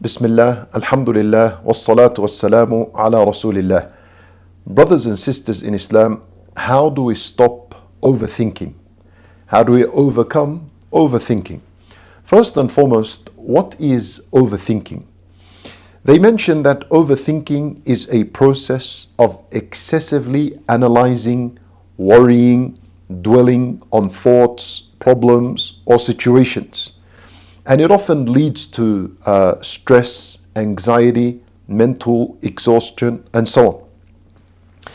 Bismillah, Alhamdulillah, wassalatu wassalamu ala Rasulillah. Brothers and sisters in Islam, how do we stop overthinking? How do we overcome overthinking? First and foremost, what is overthinking? They mention that overthinking is a process of excessively analyzing, worrying, dwelling on thoughts, problems, or situations. And it often leads to stress, anxiety, mental exhaustion, and so on.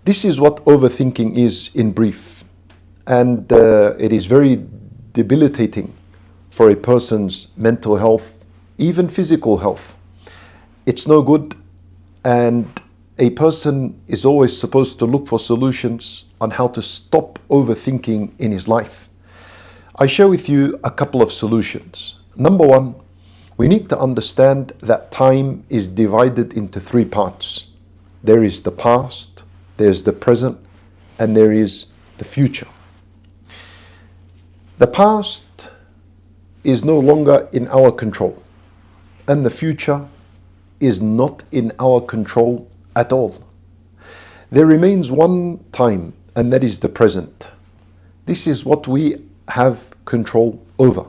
This is what overthinking is in brief. And it is very debilitating for a person's mental health, even physical health. It's no good, and a person is always supposed to look for solutions on how to stop overthinking in his life. I share with you a couple of solutions. Number one, we need to understand that time is divided into three parts. There is the past, there's the present, and there is the future. The past is no longer in our control, and the future is not in our control at all. There remains one time, and that is the present. This is what we have control over.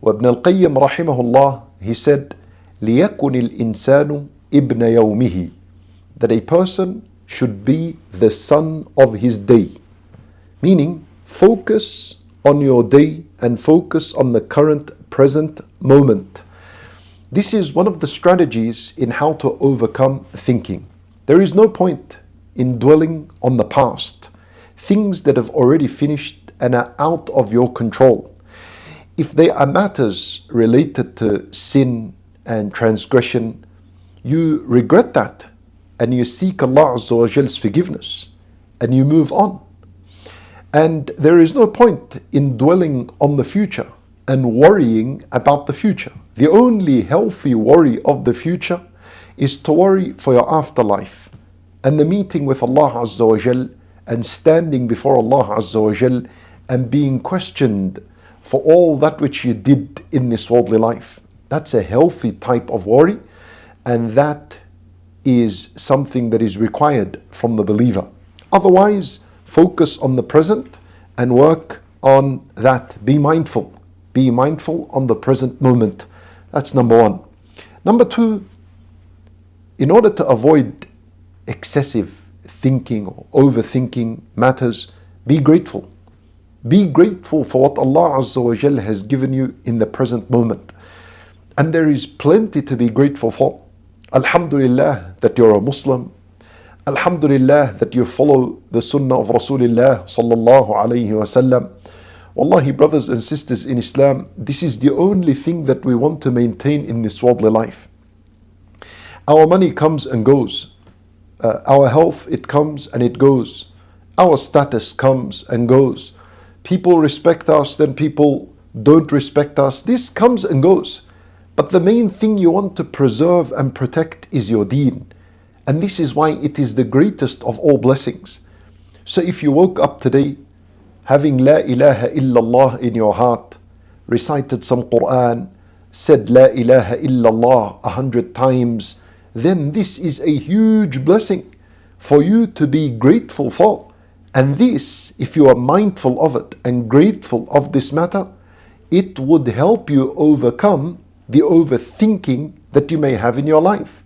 Ibn al-Qayyim rahimahullah, he said, لِيَكُنِ الْإِنسَانُ إِبْنَ يَوْمِهِ, that a person should be the son of his day. Meaning, focus on your day and focus on the current present moment. This is one of the strategies in how to overcome thinking. There is no point in dwelling on the past, things that have already finished and are out of your control. If they are matters related to sin and transgression, you regret that and you seek Allah Azza wa Jal's forgiveness and you move on. And there is no point in dwelling on the future and worrying about the future. The only healthy worry of the future is to worry for your afterlife and the meeting with Allah Azza wa Jal and standing before Allah Azza wa Jal and being questioned for all that which you did in this worldly life. That's a healthy type of worry, and that is something that is required from the believer. Otherwise, focus on the present and work on that. Be mindful. Be mindful on the present moment. That's number one. Number two, in order to avoid excessive thinking or overthinking matters, be grateful. Be grateful for what Allah Azza wa Jal has given you in the present moment. And there is plenty to be grateful for. Alhamdulillah that you're a Muslim. Alhamdulillah that you follow the Sunnah of Rasulullah sallallahu alayhi wa sallam. Wallahi, brothers and sisters in Islam, this is the only thing that we want to maintain in this worldly life. Our money comes and goes. Our health, it comes and it goes. Our status comes and goes. People respect us, then people don't respect us. This comes and goes. But the main thing you want to preserve and protect is your deen. And this is why it is the greatest of all blessings. So if you woke up today having La ilaha illallah in your heart, recited some Quran, said La ilaha illallah 100 times, then this is a huge blessing for you to be grateful for. And this, if you are mindful of it and grateful of this matter, it would help you overcome the overthinking that you may have in your life.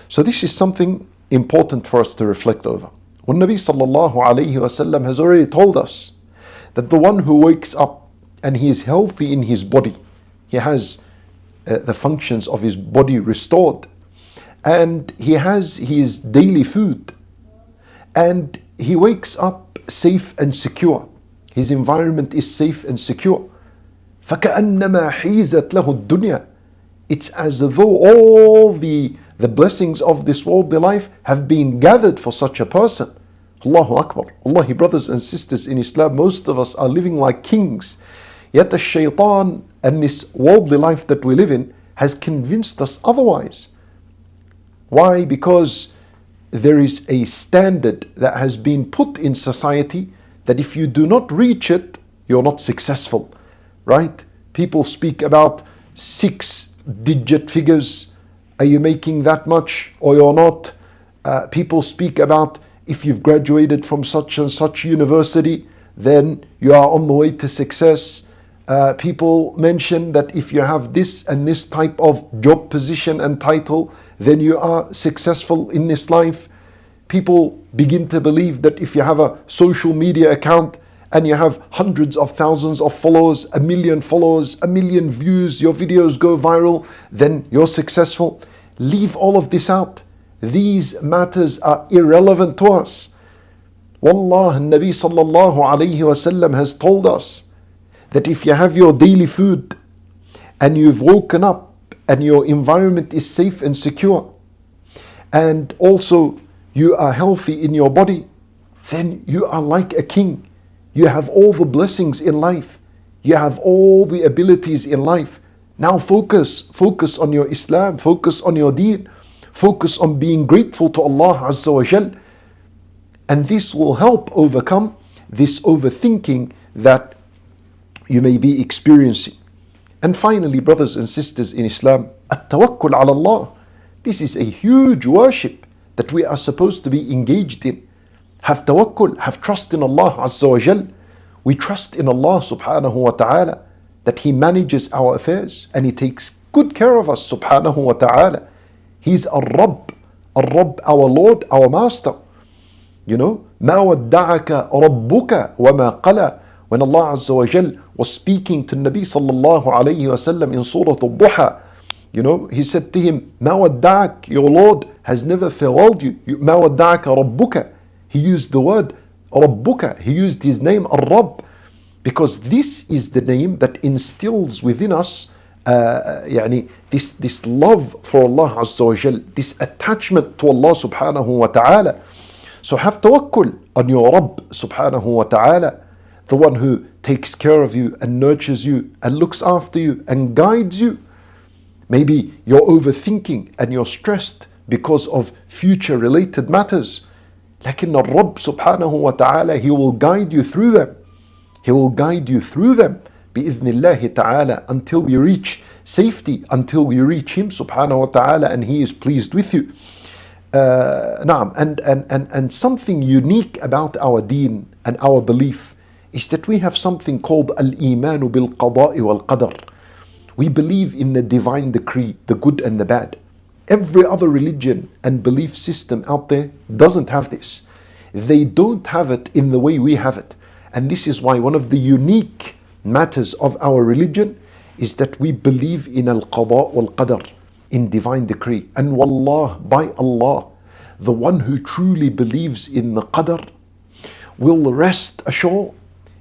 So this is something important for us to reflect over. When Nabi sallallahu alayhi wa sallam has already told us that the one who wakes up and he is healthy in his body, he has the functions of his body restored, and he has his daily food, and he wakes up safe and secure. His environment is safe and secure. فَكَأَنَّمَا حِيزَتْ لَهُ الدُّنْيَا. It's as though all the blessings of this worldly life have been gathered for such a person. Allahu Akbar. Wallahi, brothers and sisters in Islam, most of us are living like kings. Yet the shaytan and this worldly life that we live in has convinced us otherwise. Why? Because there is a standard that has been put in society that if you do not reach it, you're not successful, right? People speak about 6 digit figures. Are you making that much or you're not? People speak about if you've graduated from such and such university, then you are on the way to success. People mention that if you have this and this type of job position and title, then you are successful in this life. People begin to believe that if you have a social media account and you have hundreds of thousands of followers, 1 million followers, 1 million views, your videos go viral, then you're successful. Leave all of this out. These matters are irrelevant to us. Wallah, Nabi sallallahu alayhi wasallam has told us that if you have your daily food and you've woken up and your environment is safe and secure, and also you are healthy in your body, then you are like a king. You have all the blessings in life. You have all the abilities in life. Now focus on your Islam, focus on your deen, focus on being grateful to Allah Azza wa Jal. And this will help overcome this overthinking that you may be experiencing. And finally, brothers and sisters in Islam, at-tawakkul ala Allah. This is a huge worship that we are supposed to be engaged in. Have tawakkul, have trust in Allah Azza wa Jal. We trust in Allah subhanahu wa ta'ala that He manages our affairs and He takes good care of us subhanahu wa ta'ala. He's Ar-Rabb, our Lord, our Master. You know, مَا وَدَّعَكَ رَبُّكَ وَمَا قَلَى. When Allah Azza wa Jal was speaking to Nabi sallallahu alayhi wa sallam in Surah Al-Duha, you know, He said to him, مَا وَدَّعَكَ, your Lord has never farewelled you. مَا وَدَّعَكَ رَبُّكَ. He used the word رَبُّكَ. He used His name Ar-Rabb, because this is the name that instills within us this love for Allah Azza wa Jal, this attachment to Allah subhanahu wa ta'ala. So have tawakkul on your Rabb subhanahu wa ta'ala, the one who takes care of you and nurtures you and looks after you and guides you. Maybe you're overthinking and you're stressed because of future related matters. Lakin Rabb subhanahu wa ta'ala, He will guide you through them. He will guide you through them bi'idhnillahi ta'ala until you reach safety, until you reach Him subhanahu wa ta'ala and He is pleased with you. And something unique about our deen and our belief is that we have something called al-imanu bil-qada'i wal-qadar. We believe in the divine decree, the good and the bad. Every other religion and belief system out there doesn't have this. They don't have it in the way we have it. And this is why one of the unique matters of our religion is that we believe in al-qada' wal-qadar, in divine decree. And wallah, by Allah, the one who truly believes in the qadar will rest assured.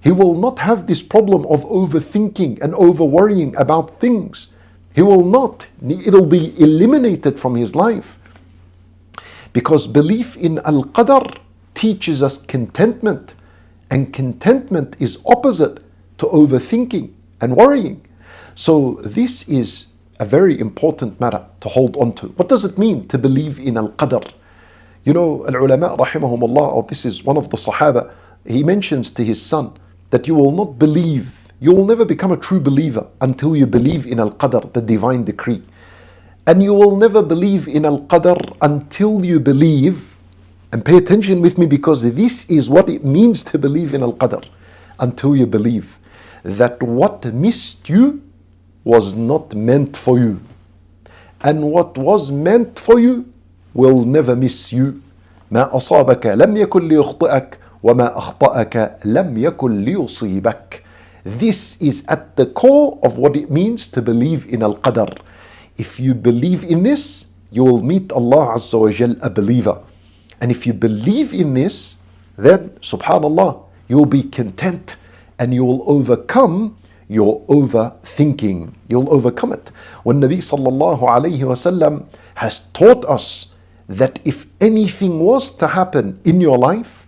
He will not have this problem of overthinking and over worrying about things. He will not. It'll be eliminated from his life. Because belief in al-qadar teaches us contentment. And contentment is opposite to overthinking and worrying. So this is a very important matter to hold on to. What does it mean to believe in al-qadar? You know, al-ulama rahimahumullah, or this is one of the Sahaba, he mentions to his son that you will not believe, you will never become a true believer until you believe in al-qadar, the divine decree. And you will never believe in al-qadar until you believe, and pay attention with me because this is what it means to believe in al-qadar, until you believe that what missed you was not meant for you. And what was meant for you will never miss you. ما أصابك لم يكن ليخطئك وما أخطأك لم يكن ليصيبك. This is at the core of what it means to believe in al-qadar. If you believe in this, you will meet Allah Azza wa Jal a believer. And if you believe in this, then subhanallah, you will be content and you will overcome your overthinking. You'll overcome it. When Nabi sallallahu alayhi wasallam has taught us that if anything was to happen in your life,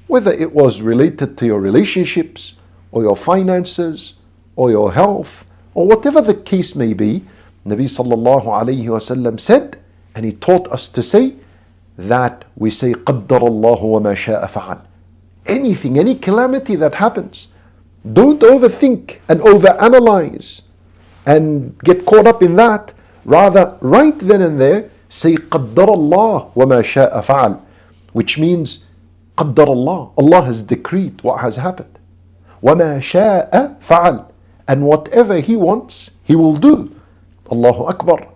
whether it was related to your relationships or your finances or your health or whatever the case may be, Nabi sallallahu alayhi wasallam said, and he taught us to say, that we say قَدَّرَ اللَّهُ وَمَا شَاءَ فَعَلْ. Anything, any calamity that happens, don't overthink and overanalyze. and get caught up in that. Rather, right then and there, say قدر الله وما شاء فعل, which means قدر الله, Allah has decreed what has happened. وما شاء فعل, and whatever He wants, He will do. Allahu Akbar.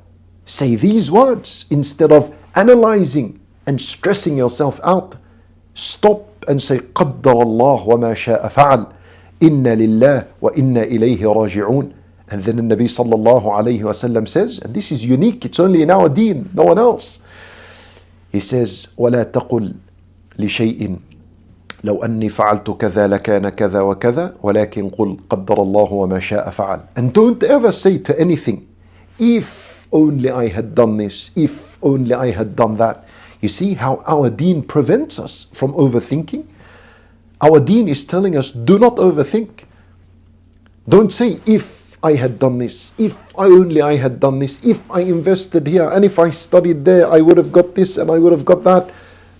Say these words instead of analyzing and stressing yourself out. Stop and say قدر الله وما شاء فعل, إنا لله وإنا إليه راجعون. And then the Nabi sallallahu alayhi wasallam says, and this is unique, it's only in our deen, no one else. He says, ولا تقل لشيء لو أني فعلت كذا لكان كذا وكذا ولكن قل قدر الله وما شاء فعل. And don't ever say to anything, if only I had done this, if only I had done that. You see how our deen prevents us from overthinking? Our deen is telling us, do not overthink. Don't say, if I had done this, if only I had done this, if I invested here, and if I studied there, I would have got this and I would have got that.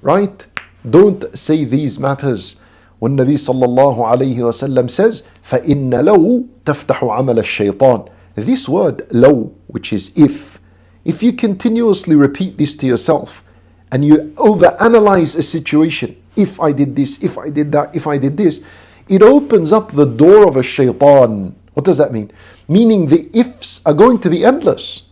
Right? Don't say these matters. When Nabi sallallahu alayhi wasallam says, فَإِنَّ لَوْ تَفْتَحُ عَمَلَ الشَّيْطَانِ. This word, low, which is if you continuously repeat this to yourself, and you overanalyze a situation, if I did this, if I did that, if I did this, it opens up the door of a shaytan. What does that mean? Meaning the ifs are going to be endless.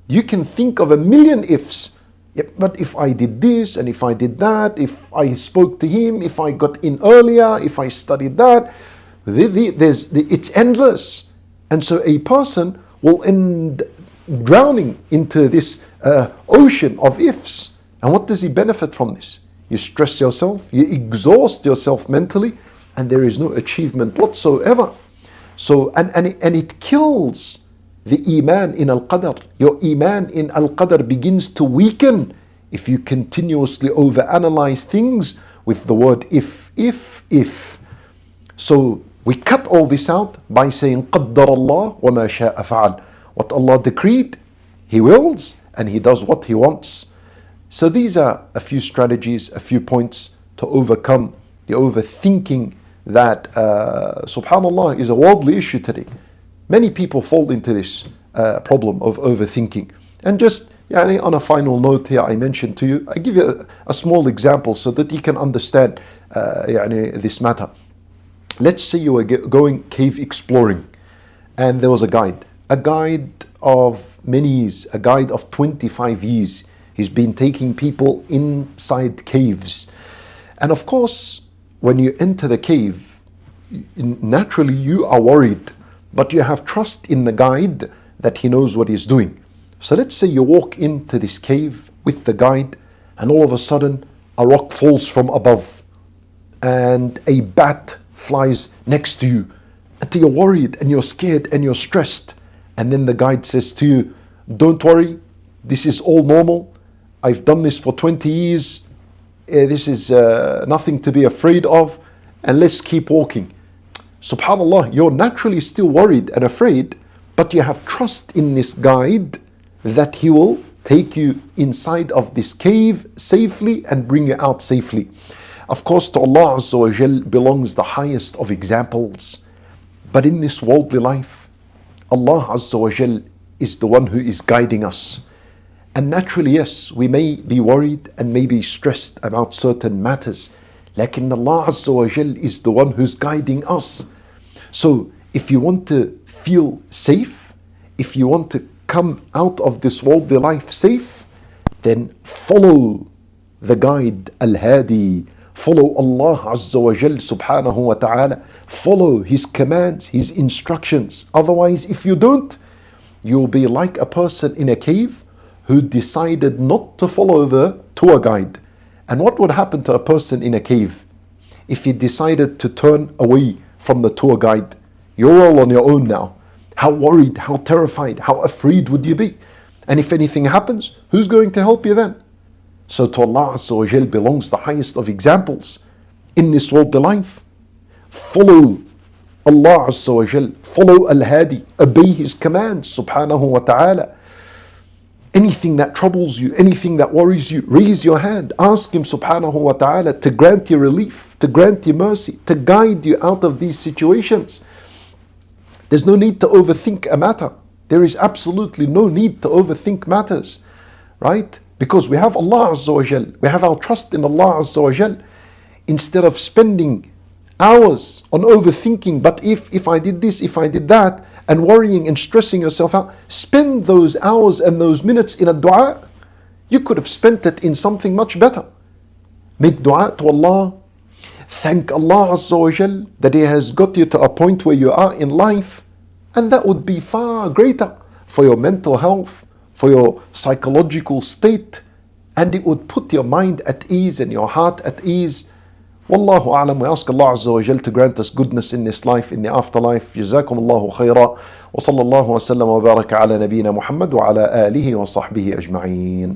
You can think of a million ifs. Yep, but if I did this and if I did that, if I spoke to him, if I got in earlier, if I studied that, it's endless. And so a person will end drowning into this ocean of ifs. And what does he benefit from this? You stress yourself, you exhaust yourself mentally, and there is no achievement whatsoever. So, and it kills the iman in al-qadr. Your iman in al-qadr begins to weaken if you continuously overanalyze things with the word if. So we cut all this out by saying قدر الله وما شاء فعل. What Allah decreed, He wills, and He does what He wants. So these are a few strategies, a few points to overcome the overthinking that, subhanallah, is a worldly issue today. Many people fall into this problem of overthinking. And just on a final note here, I mentioned to you, I give you a small example so that you can understand this matter. Let's say you were going cave exploring, and there was a guide of many years, a guide of 25 years. He's been taking people inside caves. And of course, when you enter the cave, naturally you are worried, but you have trust in the guide that he knows what he's doing. So let's say you walk into this cave with the guide, and all of a sudden a rock falls from above and a bat flies next to you, until you're worried and you're scared and you're stressed. And then the guide says to you, don't worry, this is all normal. I've done this for 20 years. This is nothing to be afraid of, and let's keep walking. Subhanallah, you're naturally still worried and afraid, but you have trust in this guide that he will take you inside of this cave safely and bring you out safely. Of course, to Allah Azza wa Jal belongs the highest of examples. But in this worldly life, Allah Azza wa Jal is the one who is guiding us. And naturally, yes, we may be worried and may be stressed about certain matters. Lakin Allah Azza wa Jal is the one who's guiding us. So if you want to feel safe, if you want to come out of this worldly life safe, then follow the guide Al-Hadi. Follow Allah Azza wa Jal subhanahu wa ta'ala. Follow His commands, His instructions. Otherwise, if you don't, you'll be like a person in a cave who decided not to follow the tour guide. And what would happen to a person in a cave if he decided to turn away from the tour guide? You're all on your own now. How worried, how terrified, how afraid would you be? And if anything happens, who's going to help you then? So to Allah Azza wa Jal belongs the highest of examples in this worldly life. Follow Allah Azza wa Jal, follow Al-Hadi, obey His commands subhanahu wa ta'ala. Anything that troubles you, anything that worries you, raise your hand, ask Him subhanahu wa ta'ala to grant you relief, to grant you mercy, to guide you out of these situations. There's no need to overthink a matter. There is absolutely no need to overthink matters, right? Because we have Allah Azza wa Jal. We have our trust in Allah Azza wa Jal. Instead of spending hours on overthinking, but if I did this, if I did that, and worrying and stressing yourself out, spend those hours and those minutes in a dua. You could have spent it in something much better. Make dua to Allah. Thank Allah Azza wa Jal that He has got you to a point where you are in life, and that would be far greater for your mental health, for your psychological state, and it would put your mind at ease and your heart at ease. Wallahu a'lam. We ask Allah Azza wa Jal to grant us goodness in this life, in the afterlife. Jazakum Allahu khaira. Wa sallallahu wa sallam wa baraka ala nabiyyina Muhammad wa ala alihi wa sahbihi ajma'een.